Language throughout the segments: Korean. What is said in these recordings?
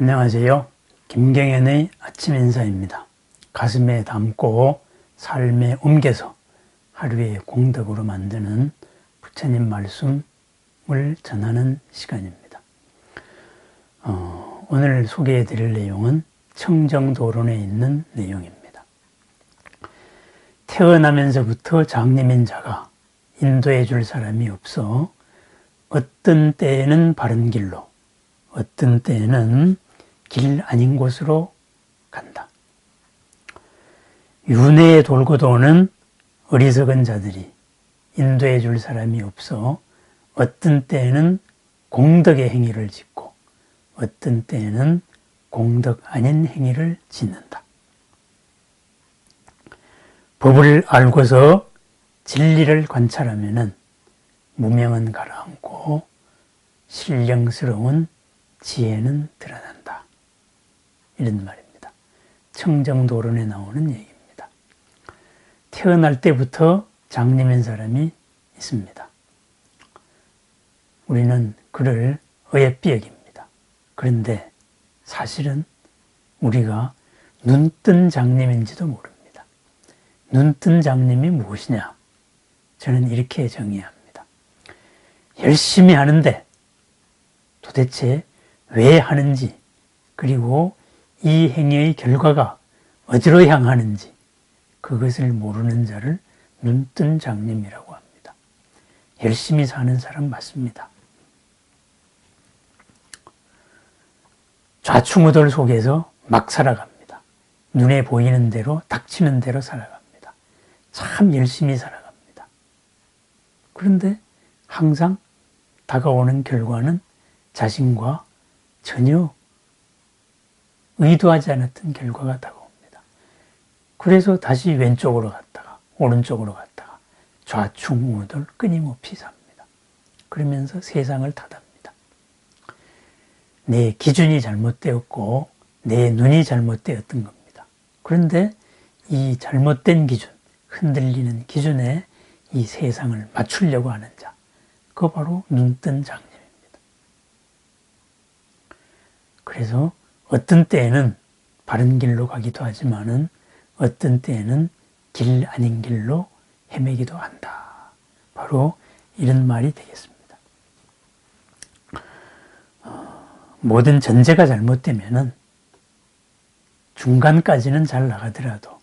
안녕하세요. 김경현의 아침 인사입니다. 가슴에 담고 삶에 옮겨서 하루의 공덕으로 만드는 부처님 말씀을 전하는 시간입니다. 오늘 소개해 드릴 내용은 청정도론에 있는 내용입니다. 태어나면서부터 장님인 자가 인도해 줄 사람이 없어 어떤 때에는 바른 길로, 어떤 때에는 길 아닌 곳으로 간다. 윤회에 돌고 도는 어리석은 자들이 인도해 줄 사람이 없어 어떤 때에는 공덕의 행위를 짓고 어떤 때에는 공덕 아닌 행위를 짓는다. 법을 알고서 진리를 관찰하면은 무명은 가라앉고 신령스러운 지혜는 드러난다. 이런 말입니다. 청정도론에 나오는 얘기입니다. 태어날 때부터 장님인 사람이 있습니다. 우리는 그를 어여삐 여깁니다. 그런데 사실은 우리가 눈뜬 장님인지도 모릅니다. 눈뜬 장님이 무엇이냐? 저는 이렇게 정의합니다. 열심히 하는데 도대체 왜 하는지, 그리고 이 행위의 결과가 어디로 향하는지 그것을 모르는 자를 눈뜬 장님이라고 합니다. 열심히 사는 사람 맞습니다. 좌충우돌 속에서 막 살아갑니다. 눈에 보이는 대로 닥치는 대로 살아갑니다. 참 열심히 살아갑니다. 그런데 항상 다가오는 결과는 자신과 전혀 의도하지 않았던 결과가 다가옵니다. 그래서 다시 왼쪽으로 갔다가 오른쪽으로 갔다가 좌충우돌 끊임없이 삽니다. 그러면서 세상을 탓합니다. 내 기준이 잘못되었고 내 눈이 잘못되었던 겁니다. 그런데 이 잘못된 기준, 흔들리는 기준에 이 세상을 맞추려고 하는 자, 그거 바로 눈뜬 장님입니다. 그래서 어떤 때에는 바른 길로 가기도 하지만은 어떤 때에는 길 아닌 길로 헤매기도 한다. 바로 이런 말이 되겠습니다. 모든 전제가 잘못되면은 중간까지는 잘 나가더라도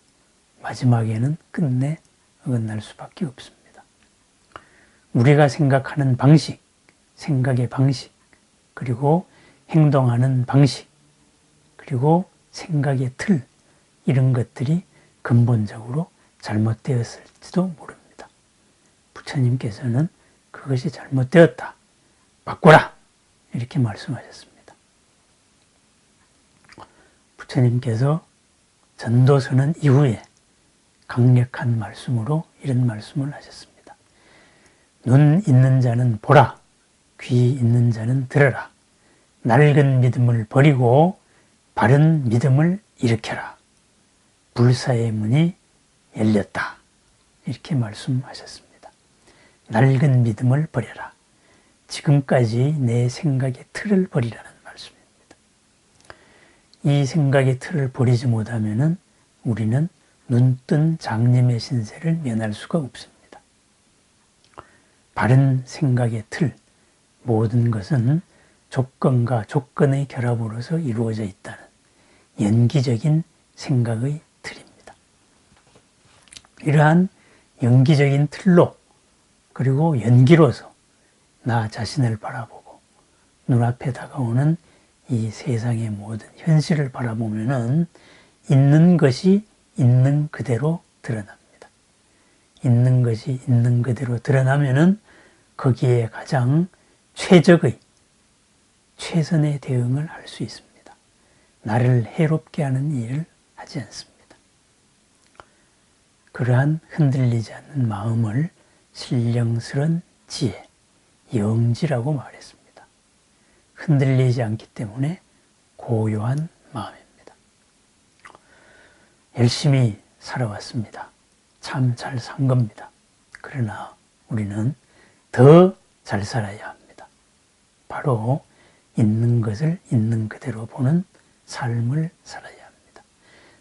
마지막에는 끝내 어긋날 수밖에 없습니다. 우리가 생각하는 방식, 생각의 방식, 그리고 행동하는 방식, 그리고 생각의 틀, 이런 것들이 근본적으로 잘못되었을지도 모릅니다. 부처님께서는 그것이 잘못되었다, 바꾸라, 이렇게 말씀하셨습니다. 부처님께서 전도서는 이후에 강력한 말씀으로 이런 말씀을 하셨습니다. 눈 있는 자는 보라, 귀 있는 자는 들으라. 낡은 믿음을 버리고 바른 믿음을 일으켜라. 불사의 문이 열렸다. 이렇게 말씀하셨습니다. 낡은 믿음을 버려라. 지금까지 내 생각의 틀을 버리라는 말씀입니다. 이 생각의 틀을 버리지 못하면 우리는 눈뜬 장님의 신세를 면할 수가 없습니다. 바른 생각의 틀, 모든 것은 조건과 조건의 결합으로서 이루어져 있다는 연기적인 생각의 틀입니다. 이러한 연기적인 틀로, 그리고 연기로서 나 자신을 바라보고 눈앞에 다가오는 이 세상의 모든 현실을 바라보면은 있는 것이 있는 그대로 드러납니다. 있는 것이 있는 그대로 드러나면은 거기에 가장 최선의 대응을 할 수 있습니다. 나를 해롭게 하는 일을 하지 않습니다. 그러한 흔들리지 않는 마음을 신령스런 지혜, 영지라고 말했습니다. 흔들리지 않기 때문에 고요한 마음입니다. 열심히 살아왔습니다. 참 잘 산 겁니다. 그러나 우리는 더 잘 살아야 합니다. 바로 있는 것을 있는 그대로 보는 삶을 살아야 합니다.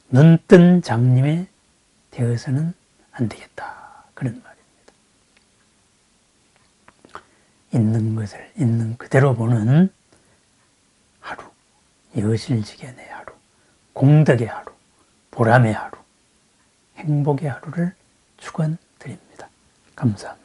눈뜬 장님에 되어서는 안 되겠다. 그런 말입니다. 있는 것을 있는 그대로 보는 하루, 여실직연의 하루, 공덕의 하루, 보람의 하루, 행복의 하루를 축원드립니다. 감사합니다.